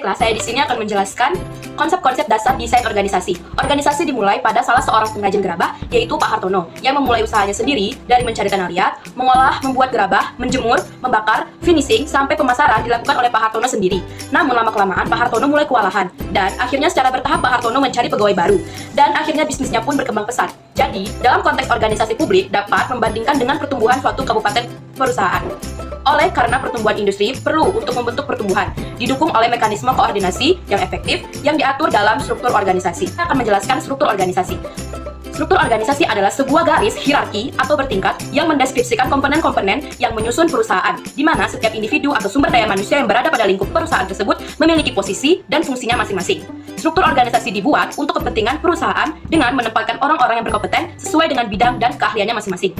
Baiklah, saya di sini akan menjelaskan konsep-konsep dasar desain organisasi. Organisasi dimulai pada salah seorang pengrajin gerabah, yaitu Pak Hartono, yang memulai usahanya sendiri dari mencari tanah liat, mengolah, membuat gerabah, menjemur, membakar, finishing, sampai pemasaran dilakukan oleh Pak Hartono sendiri. Namun lama-kelamaan Pak Hartono mulai kewalahan, dan akhirnya secara bertahap Pak Hartono mencari pegawai baru, dan akhirnya bisnisnya pun berkembang pesat. Jadi, dalam konteks organisasi publik dapat membandingkan dengan pertumbuhan suatu kabupaten perusahaan. Oleh karena pertumbuhan industri perlu untuk membentuk pertumbuhan, didukung oleh mekanisme koordinasi yang efektif yang diatur dalam struktur organisasi. Saya akan menjelaskan struktur organisasi. Struktur organisasi adalah sebuah garis hierarki atau bertingkat yang mendeskripsikan komponen-komponen yang menyusun perusahaan, di mana setiap individu atau sumber daya manusia yang berada pada lingkup perusahaan tersebut memiliki posisi dan fungsinya masing-masing. Struktur organisasi dibuat untuk kepentingan perusahaan dengan menempatkan orang-orang yang berkompeten sesuai dengan bidang dan keahliannya masing-masing.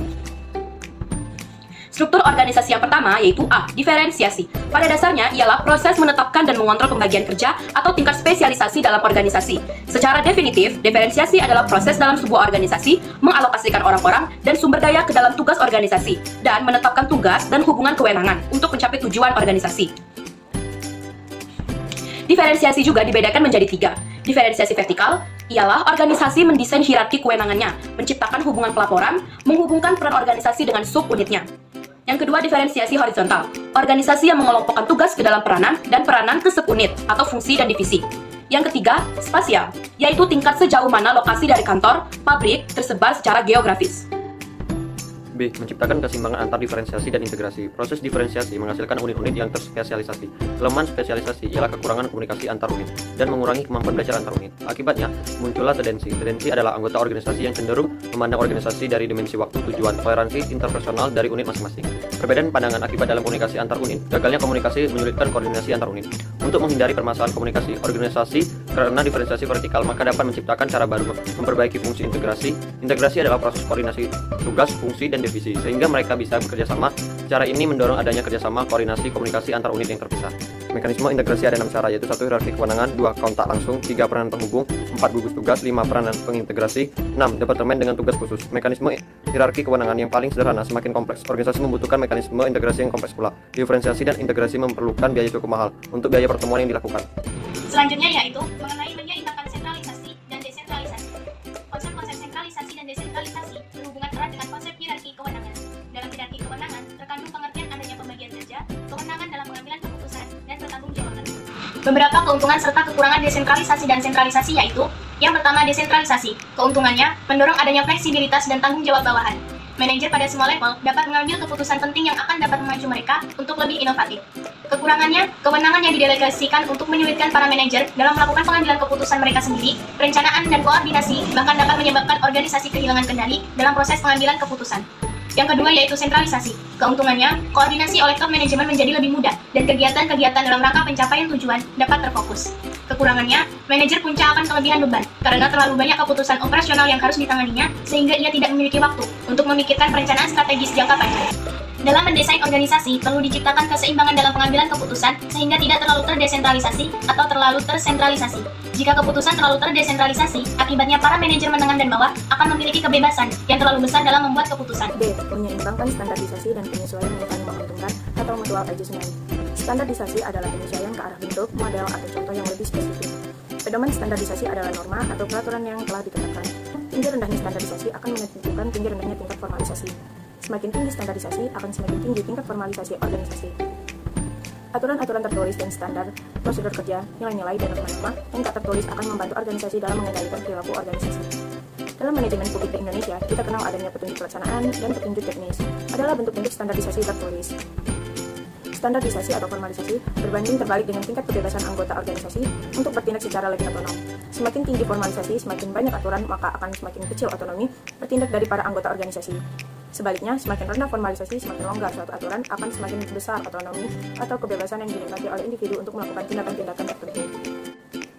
Struktur organisasi yang pertama yaitu A. Diferensiasi. Pada dasarnya ialah proses menetapkan dan mengontrol pembagian kerja atau tingkat spesialisasi dalam organisasi. Secara definitif, diferensiasi adalah proses dalam sebuah organisasi mengalokasikan orang-orang dan sumber daya ke dalam tugas organisasi dan menetapkan tugas dan hubungan kewenangan untuk mencapai tujuan organisasi. Diferensiasi juga dibedakan menjadi 3. Diferensiasi vertikal ialah organisasi mendesain hierarki kewenangannya, menciptakan hubungan pelaporan, menghubungkan peran organisasi dengan sub-unitnya. Yang kedua, diferensiasi horizontal, organisasi yang mengelompokkan tugas ke dalam peranan dan peranan ke sub-unit atau fungsi dan divisi. Yang ketiga, spasial, yaitu tingkat sejauh mana lokasi dari kantor, pabrik tersebar secara geografis. B. Menciptakan keseimbangan antar diferensiasi dan integrasi. Proses diferensiasi menghasilkan unit-unit yang terspesialisasi. Kelemahan spesialisasi ialah kekurangan komunikasi antar unit dan mengurangi kemampuan belajar antar unit. Akibatnya, muncullah tendensi. Tendensi adalah anggota organisasi yang cenderung memandang organisasi dari dimensi waktu, tujuan, toleransi interpersonal dari unit masing-masing. Perbedaan pandangan akibat dalam komunikasi antar unit. Gagalnya komunikasi menyulitkan koordinasi antar unit. Untuk menghindari permasalahan komunikasi organisasi karena diferensiasi vertikal, maka dapat menciptakan cara baru memperbaiki fungsi integrasi. Integrasi adalah proses koordinasi tugas, fungsi, dan divisi, sehingga mereka bisa bekerja sama. Cara ini mendorong adanya kerjasama, koordinasi, komunikasi antar unit yang terpisah. Mekanisme integrasi ada 6 cara, yaitu 1. Hierarki kewenangan, 2. Kontak langsung, 3. Peranan penghubung, 4. Gugus tugas, 5. Peranan pengintegrasi, 6. Departemen dengan tugas khusus. Mekanisme hierarki kewenangan yang paling sederhana semakin kompleks. Organisasi membutuhkan mekanisme integrasi yang kompleks pula. Diferensiasi dan integrasi memerlukan biaya cukup mahal untuk biaya pertemuan yang dilakukan. Selanjutnya yaitu mengenai menyeimbangkan sentralisasi dan desentralisasi. Konsep-konsep sentralisasi dan desentralisasi berhubungan erat dengan konsep hierarki kewenangan. Dalam hierarki kewenangan terkandung pengertian adanya pembagian kerja, kewenangan dalam pengambilan keputusan, dan pertanggungjawaban. Beberapa keuntungan serta kekurangan desentralisasi dan sentralisasi yaitu: yang pertama, desentralisasi. Keuntungannya mendorong adanya fleksibilitas dan tanggung jawab bawahan. Manajer pada semua level dapat mengambil keputusan penting yang akan dapat memacu mereka untuk lebih inovatif. Kekurangannya, kewenangan yang didelegasikan untuk menyulitkan para manajer dalam melakukan pengambilan keputusan mereka sendiri, perencanaan dan koordinasi, bahkan dapat menyebabkan organisasi kehilangan kendali dalam proses pengambilan keputusan. Yang kedua yaitu sentralisasi. Keuntungannya, koordinasi oleh top manajemen menjadi lebih mudah dan kegiatan-kegiatan dalam rangka pencapaian tujuan dapat terfokus. Kekurangannya, manajer puncak akan kelebihan beban karena terlalu banyak keputusan operasional yang harus ditanganinya sehingga ia tidak memiliki waktu untuk memikirkan perencanaan strategis jangka panjang. Dalam mendesain organisasi, perlu diciptakan keseimbangan dalam pengambilan keputusan sehingga tidak terlalu terdesentralisasi atau terlalu tersentralisasi. Jika keputusan terlalu terdesentralisasi, akibatnya para manajer menengah dan bawah akan memiliki kebebasan yang terlalu besar dalam membuat keputusan. B. Menyeimbangkan standarisasi dan penyesuaian yang saling menguntungkan atau mutual adjustment. Standarisasi adalah penyesuaian ke arah bentuk, model, atau contoh yang lebih spesifik. Pedoman standarisasi adalah norma atau peraturan yang telah ditetapkan. Tinggi rendahnya standarisasi akan menentukan tinggi rendahnya tingkat formalisasi. Semakin tinggi standarisasi, akan semakin tinggi tingkat formalisasi organisasi. Aturan-aturan tertulis dan standar, prosedur kerja, nilai-nilai, dan norma-norma yang tak tertulis akan membantu organisasi dalam mengendalikan perilaku organisasi. Dalam manajemen publik di Indonesia, kita kenal adanya petunjuk pelaksanaan dan petunjuk teknis adalah bentuk-bentuk standarisasi tertulis. Standarisasi atau formalisasi berbanding terbalik dengan tingkat kebebasan anggota organisasi untuk bertindak secara lebih otonom. Semakin tinggi formalisasi, semakin banyak aturan, maka akan semakin kecil otonomi bertindak dari para anggota organisasi. Sebaliknya, semakin rendah formalisasi, semakin longgar suatu aturan, akan semakin besar otonomi atau kebebasan yang dinikmati oleh individu untuk melakukan tindakan-tindakan tertentu.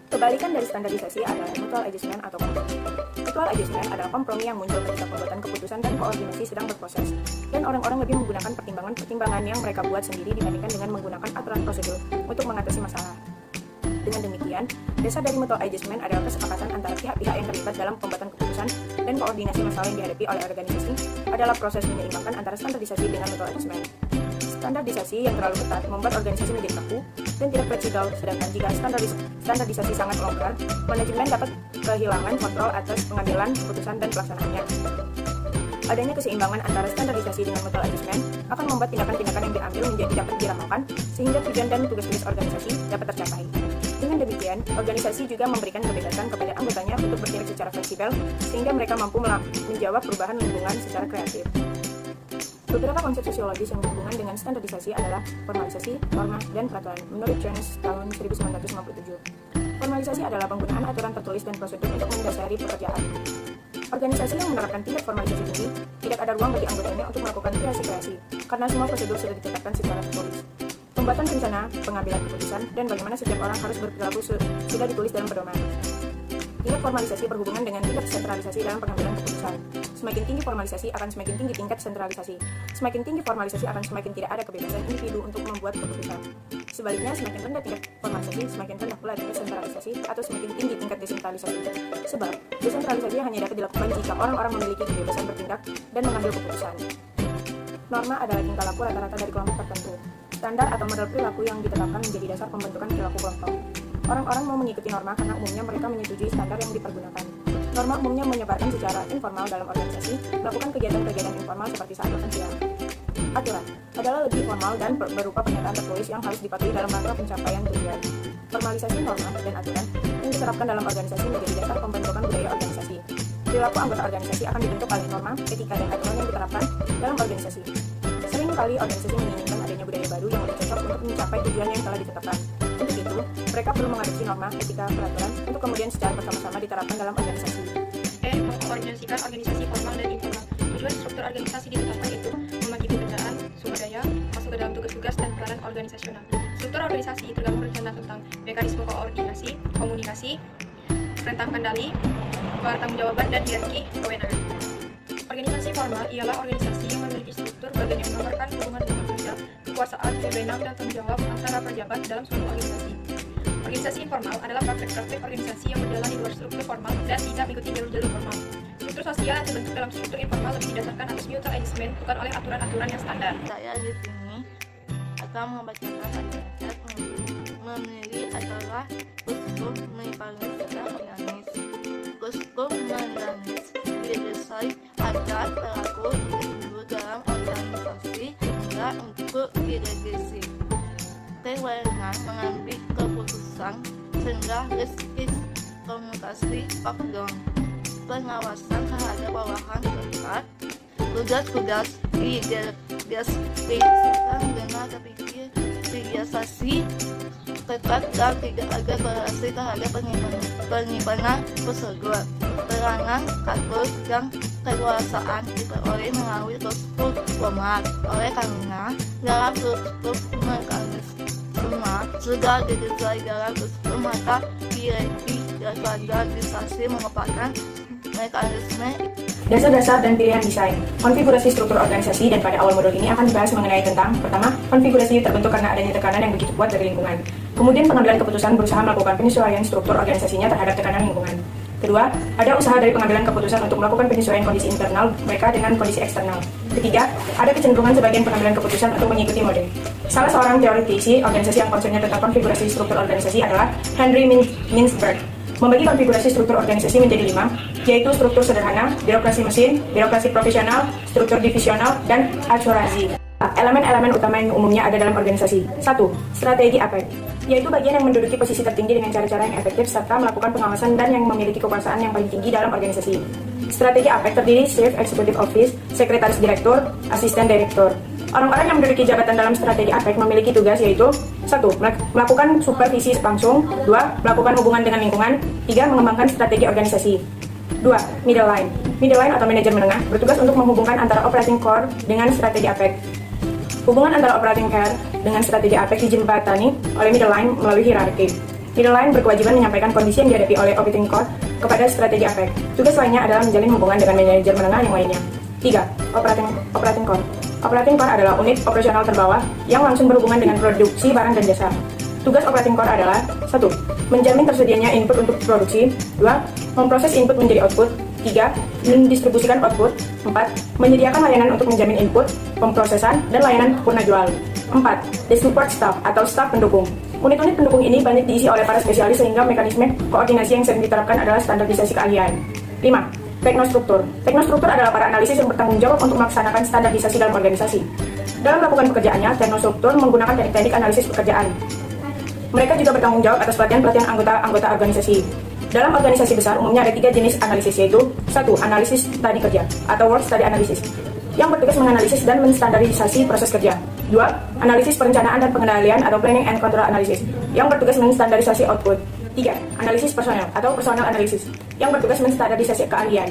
Kebalikan dari standarisasi adalah mutual adjustment atau kompromi. Mutual adjustment adalah kompromi yang muncul ketika pembuatan keputusan dan koordinasi sedang berproses, dan orang-orang lebih menggunakan pertimbangan-pertimbangan yang mereka buat sendiri dibandingkan dengan menggunakan aturan prosedur untuk mengatasi masalah. Dengan demikian, dasar dari mutual adjustment adalah kesepakatan antara pihak-pihak yang terlibat dalam pembuatan keputusan dan koordinasi masalah yang dihadapi oleh organisasi adalah proses menyeimbangkan antara standarisasi dengan mutual adjustment. Standarisasi yang terlalu ketat membuat organisasi menjadi kaku, dan tidak fleksibel, sedangkan jika standarisasi sangat longgar, manajemen dapat kehilangan kontrol atas pengambilan keputusan dan pelaksanaannya. Adanya keseimbangan antara standarisasi dengan mutual adjustment akan membuat tindakan-tindakan yang diambil menjadi dapat diramalkan, sehingga tujuan dan tugas-tugas organisasi dapat tercapai. Dengan demikian, organisasi juga memberikan kebebasan kepada anggotanya untuk bergerak secara fleksibel, sehingga mereka mampu menjawab perubahan lingkungan secara kreatif. Beberapa konsep sosiologis yang berhubungan dengan standarisasi adalah formalisasi, norma, dan peraturan menurut Jones tahun 1957. Formalisasi adalah penggunaan aturan tertulis dan prosedur untuk mendasari pekerjaan. Organisasi yang menerapkan tingkat formalisasi tinggi, tidak ada ruang bagi anggotanya untuk melakukan kreasi-kreasi, karena semua prosedur sudah ditetapkan secara tertulis. Pembuatan rencana, pengambilan keputusan, dan bagaimana setiap orang harus berperilaku sudah ditulis dalam pedoman. Tingkat formalisasi berhubungan dengan tingkat sentralisasi dalam pengambilan keputusan. Semakin tinggi formalisasi akan semakin tinggi tingkat sentralisasi. Semakin tinggi formalisasi akan semakin tidak ada kebebasan individu untuk membuat keputusan. Sebaliknya, semakin rendah tingkat formalisasi, semakin rendah pula tingkat sentralisasi atau semakin tinggi tingkat desentralisasi. Sebab, desentralisasi hanya dapat dilakukan jika orang-orang memiliki kebebasan bertindak dan mengambil keputusan. Norma adalah tingkah laku rata-rata dari kelompok tertentu. Standar atau model perilaku yang ditetapkan menjadi dasar pembentukan perilaku kelompok. Orang-orang mau mengikuti norma karena umumnya mereka menyetujui standar yang dipergunakan. Norma umumnya menyebarkan secara informal dalam organisasi, melakukan kegiatan-kegiatan informal seperti saat makan siang. Aturan adalah lebih formal dan berupa pernyataan tertulis yang harus dipatuhi dalam rangka pencapaian tujuan. Formalisasi norma dan aturan yang diterapkan dalam organisasi menjadi dasar pembentukan budaya organisasi. Perilaku anggota organisasi akan dibentuk oleh norma, etika, dan aturan yang diterapkan dalam organisasi. Seringkali organisasi menginginkan adanya budaya baru yang lebih cocok untuk mencapai tujuan yang telah ditetapkan. Untuk itu, mereka perlu mengadopsi norma, etika, peraturan untuk kemudian secara bersama-sama diterapkan dalam organisasi. Mengorganisasikan organisasi formal dan informal. Tujuan struktur organisasi ditetapkan itu membagi pekerjaan, sumber daya, masuk ke dalam tugas-tugas dan peranan organisasional. Struktur organisasi tergabung rencana tentang mekanisme koordinasi, komunikasi, rentang kendali, pertanggungjawaban, dan hierarki kewenangan. Organisasi formal ialah organisasi yang memiliki struktur bagian yang menggambarkan hubungan kerja, kekuasaan, wewenang, dan tanggung jawab antara pejabat dalam suatu organisasi. Organisasi informal adalah praktek-praktek organisasi yang berjalan di luar struktur formal dan tidak mengikuti jalur-jalur formal. Struktur sosial yang terbentuk dalam struktur informal lebih didasarkan atas mutual adjustment, bukan oleh aturan-aturan yang standar. Saya di sini akan membacakan ayat memilih adalah uskup menangis dan menangis. Uskup menangis didesain agar pelaku individu dalam organisasi hingga untuk direvisi. Kewenangan mengambil keputusan sehingga riskis komunikasi background, pengawasan terhadap bawahan terdekat, tugas-tugas dideskripsikan dengan terpikir biasasi ketat dan tidak ada korelasi terhadap penyimpanan prosedur. Peranan kasus yang kekuasaan diperoleh melalui struktur formal. Oleh karena dalam struktur mekanisme sudah didesain dalam struktur, maka hierarki dan standarisasi merupakan mekanisme. Dasar-dasar dan pilihan desain, konfigurasi struktur organisasi, dan pada awal modul ini akan dibahas mengenai tentang pertama, konfigurasi terbentuk karena adanya tekanan yang begitu kuat dari lingkungan. Kemudian pengambilan keputusan berusaha melakukan penyesuaian struktur organisasinya terhadap tekanan lingkungan. Kedua, ada usaha dari pengambilan keputusan untuk melakukan penyesuaian kondisi internal mereka dengan kondisi eksternal. Ketiga, ada kecenderungan sebagian pengambilan keputusan untuk mengikuti mode. Salah seorang teoretisi organisasi yang concernnya tentang konfigurasi struktur organisasi adalah Henry Mintzberg. Membagi konfigurasi struktur organisasi menjadi 5, yaitu struktur sederhana, birokrasi mesin, birokrasi profesional, struktur divisional, dan akselerasi. Elemen-elemen utama yang umumnya ada dalam organisasi. 1. Strategi APEC, yaitu bagian yang menduduki posisi tertinggi dengan cara-cara yang efektif serta melakukan pengawasan dan yang memiliki kekuasaan yang paling tinggi dalam organisasi. Strategi APEC terdiri Chief Executive Office, Sekretaris Direktur, Asisten Direktur. Orang-orang yang menduduki jabatan dalam strategi APEC memiliki tugas yaitu 1. Melakukan supervisi langsung, 2. Melakukan hubungan dengan lingkungan, 3. Mengembangkan strategi organisasi. 2. Middle line. Middle line atau manajer menengah bertugas untuk menghubungkan antara operating core dengan strategi APEC. Hubungan antara operating core dengan strategi APEC dijembatani oleh middle line melalui hierarki. Middle line berkewajiban menyampaikan kondisi yang dihadapi oleh operating core kepada strategi APEC. Tugas lainnya adalah menjalin hubungan dengan manajer menengah yang lainnya. 3. Operating core. Operating core adalah unit operasional terbawah yang langsung berhubungan dengan produksi barang dan jasa. Tugas operating core adalah 1. Menjamin tersedianya input untuk produksi, 2. Memproses input menjadi output, 3. Mendistribusikan output, 4. Menyediakan layanan untuk menjamin input, pemprosesan, dan layanan purna jual. 4. The support staff atau staf pendukung. Unit-unit pendukung ini banyak diisi oleh para spesialis sehingga mekanisme koordinasi yang sering diterapkan adalah standarisasi keahlian. 5. Teknostruktur. Teknostruktur adalah para analisis yang bertanggung jawab untuk melaksanakan standarisasi dalam organisasi. Dalam melakukan pekerjaannya, teknostruktur menggunakan teknik-teknik analisis pekerjaan. Mereka juga bertanggung jawab atas pelatihan-pelatihan anggota organisasi. Dalam organisasi besar, umumnya ada 3 jenis analisis, yaitu 1. Analisis studi kerja atau work study analysis, yang bertugas menganalisis dan menstandarisasi proses kerja. 2. Analisis perencanaan dan pengendalian atau planning and control analysis, yang bertugas menstandarisasi output. 3. Analisis personel atau personal analysis, yang bertugas menstandarisasi keahlian.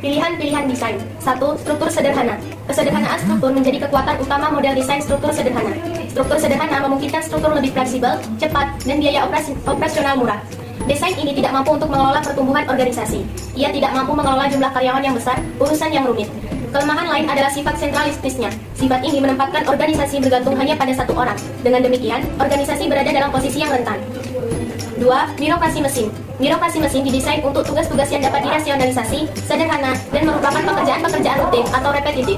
Pilihan-pilihan desain. 1. Struktur sederhana. Kesederhanaan struktur menjadi kekuatan utama model desain struktur sederhana. Struktur sederhana memungkinkan struktur lebih fleksibel, cepat, dan biaya operasional murah. Desain ini tidak mampu untuk mengelola pertumbuhan organisasi. Ia tidak mampu mengelola jumlah karyawan yang besar, urusan yang rumit. Kelemahan lain adalah sifat sentralistisnya. Sifat ini menempatkan organisasi bergantung hanya pada satu orang. Dengan demikian, organisasi berada dalam posisi yang rentan. 2. Birokrasi mesin. Birokrasi mesin didesain untuk tugas-tugas yang dapat dirasionalisasi, sederhana, dan merupakan pekerjaan-pekerjaan rutin atau repetitif.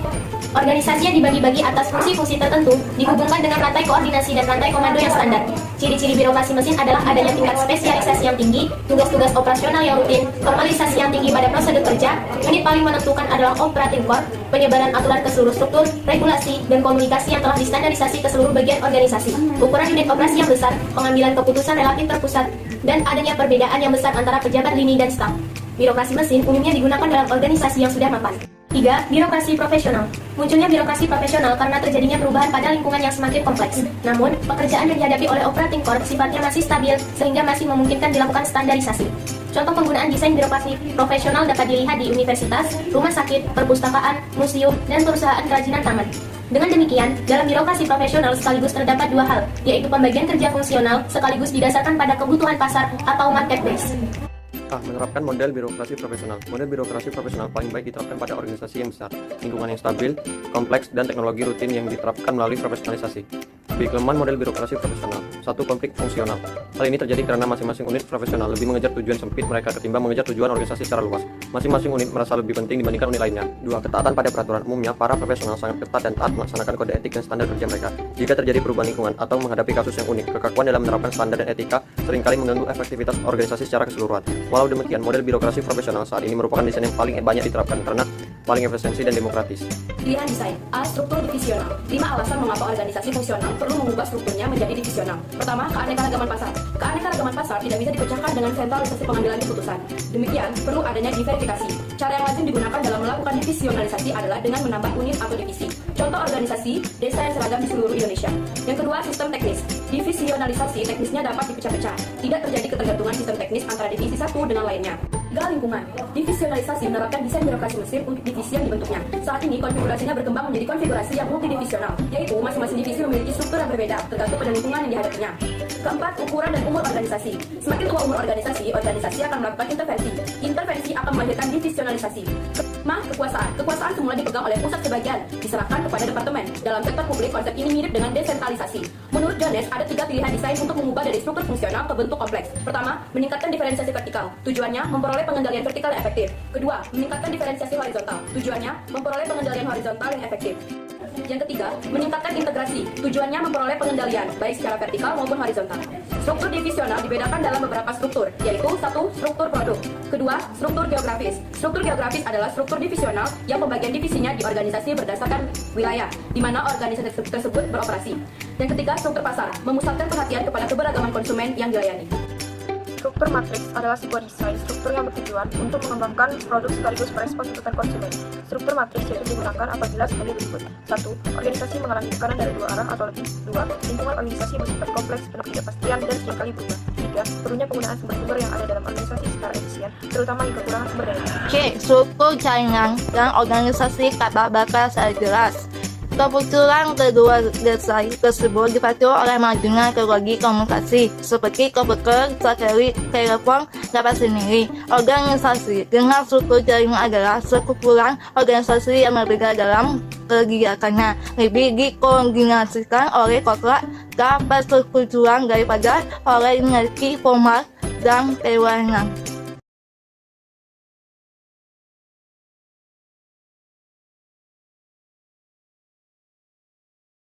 Organisasi yang dibagi-bagi atas fungsi-fungsi tertentu dihubungkan dengan rantai koordinasi dan rantai komando yang standar. Ciri-ciri birokrasi mesin adalah adanya tingkat spesialisasi yang tinggi, tugas-tugas operasional yang rutin, formalisasi yang tinggi pada prosedur kerja. Unit paling menentukan adalah operating core, penyebaran aturan ke seluruh struktur, regulasi, dan komunikasi yang telah distandarisasi ke seluruh bagian organisasi. Ukuran unit operasi yang besar, pengambilan keputusan relatif terpusat, dan adanya perbedaan yang besar antara pejabat lini dan staf. Birokrasi mesin umumnya digunakan dalam organisasi yang sudah mapan. 3. Birokrasi profesional. Munculnya birokrasi profesional karena terjadinya perubahan pada lingkungan yang semakin kompleks. Namun, pekerjaan yang dihadapi oleh operating core sifatnya masih stabil sehingga masih memungkinkan dilakukan standarisasi. Contoh penggunaan desain birokrasi profesional dapat dilihat di universitas, rumah sakit, perpustakaan, museum, dan perusahaan kerajinan tangan. Dengan demikian, dalam birokrasi profesional sekaligus terdapat 2 hal, yaitu pembagian kerja fungsional sekaligus didasarkan pada kebutuhan pasar atau marketplace. Menerapkan model birokrasi profesional. Model birokrasi profesional paling baik diterapkan pada organisasi yang besar, lingkungan yang stabil, kompleks, dan teknologi rutin yang diterapkan melalui profesionalisasi. Kelemahan model birokrasi profesional. 1. Konflik fungsional. Hal ini terjadi karena masing-masing unit profesional lebih mengejar tujuan sempit mereka ketimbang mengejar tujuan organisasi secara luas. Masing-masing unit merasa lebih penting dibandingkan unit lainnya. 2. Ketaatan pada peraturan. Umumnya, para profesional sangat ketat dan taat melaksanakan kode etik dan standar kerja mereka. Jika terjadi perubahan lingkungan atau menghadapi kasus yang unik, kekakuan dalam menerapkan standar dan etika seringkali mengganggu efektivitas organisasi secara keseluruhan. Walau demikian, model birokrasi profesional saat ini merupakan desain yang paling banyak diterapkan karena paling efisiensi dan demokratis. Pilihan desain. A. Struktur divisional. 5 alasan mengapa organisasi fungsional perlu mengubah strukturnya menjadi divisional. Pertama, keanekaragaman pasar. Keanekaragaman pasar tidak bisa dipecahkan dengan sentralisasi pengambilan keputusan. Demikian, perlu adanya diverifikasi. Cara yang lazim digunakan dalam melakukan divisionalisasi adalah dengan menambah unit atau divisi. Contoh organisasi, desa yang seragam di seluruh Indonesia. Yang kedua, sistem teknis. Divisionalisasi teknisnya dapat dipecah-pecah. Tidak terjadi ketergantungan sistem teknis antara divisi satu dengan lainnya. 3. Lingkungan. Divisionalisasi menerapkan desain birokrasi mesin untuk divisi yang dibentuknya. Saat ini konfigurasinya berkembang menjadi konfigurasi yang multidivisional, yaitu masing-masing divisi memiliki struktur yang berbeda tergantung pada lingkungan yang dihadapinya. 4. Ukuran dan umur organisasi. Semakin tua umur organisasi akan melakukan intervensi. Intervensi akan melahirkan divisionalisasi. 5. Kekuasaan. Kekuasaan semula dipegang oleh pusat sebagian, diserahkan kepada departemen. Dalam sektor publik, konsep ini mirip dengan desentralisasi. Menurut Jones, ada 3 pilihan desain untuk mengubah dari struktur fungsional ke bentuk kompleks. Pertama, meningkatkan diferensiasi vertikal. Tujuannya memperoleh pengendalian vertikal yang efektif. Kedua, meningkatkan diferensiasi horizontal. Tujuannya memperoleh pengendalian horizontal yang efektif. Yang ketiga, meningkatkan integrasi. Tujuannya memperoleh pengendalian, baik secara vertikal maupun horizontal. Struktur divisional dibedakan dalam beberapa struktur, yaitu 1. Struktur produk. Kedua, struktur geografis. Struktur geografis adalah struktur divisional yang pembagian divisinya di organisasi berdasarkan wilayah, di mana organisasi tersebut beroperasi. Yang ketiga, struktur pasar, memusatkan perhatian kepada keberagaman konsumen yang dilayani. Struktur matriks adalah sebuah desain struktur yang bertujuan untuk mengembangkan produk sekaligus merespons tuntutan konsumen. Struktur matriks yaitu digunakan apabila sebagai berikut. 1. Organisasi mengalami tekanan dari 2 arah atau lebih. 2. Lingkungan organisasi bersifat kompleks, penuh ketidakpastian, dan seringkali berubah. 3. Perlunya penggunaan sumber-sumber yang ada dalam organisasi secara efisien, terutama di kekurangan sumber daya. C. Struktur jaringan dan organisasi tak bakal secara jelas. Kebetulan kedua desain tersebut dipacu oleh majunya teknologi komunikasi seperti komputer, satelit, telepon dapat sendiri. Organisasi dengan struktur jaringan adalah sekumpulan organisasi yang berbeda dalam kegiatannya, lebih dikoordinasikan oleh korporat dan persetujuan daripada oleh hierarki formal dan kewenangan.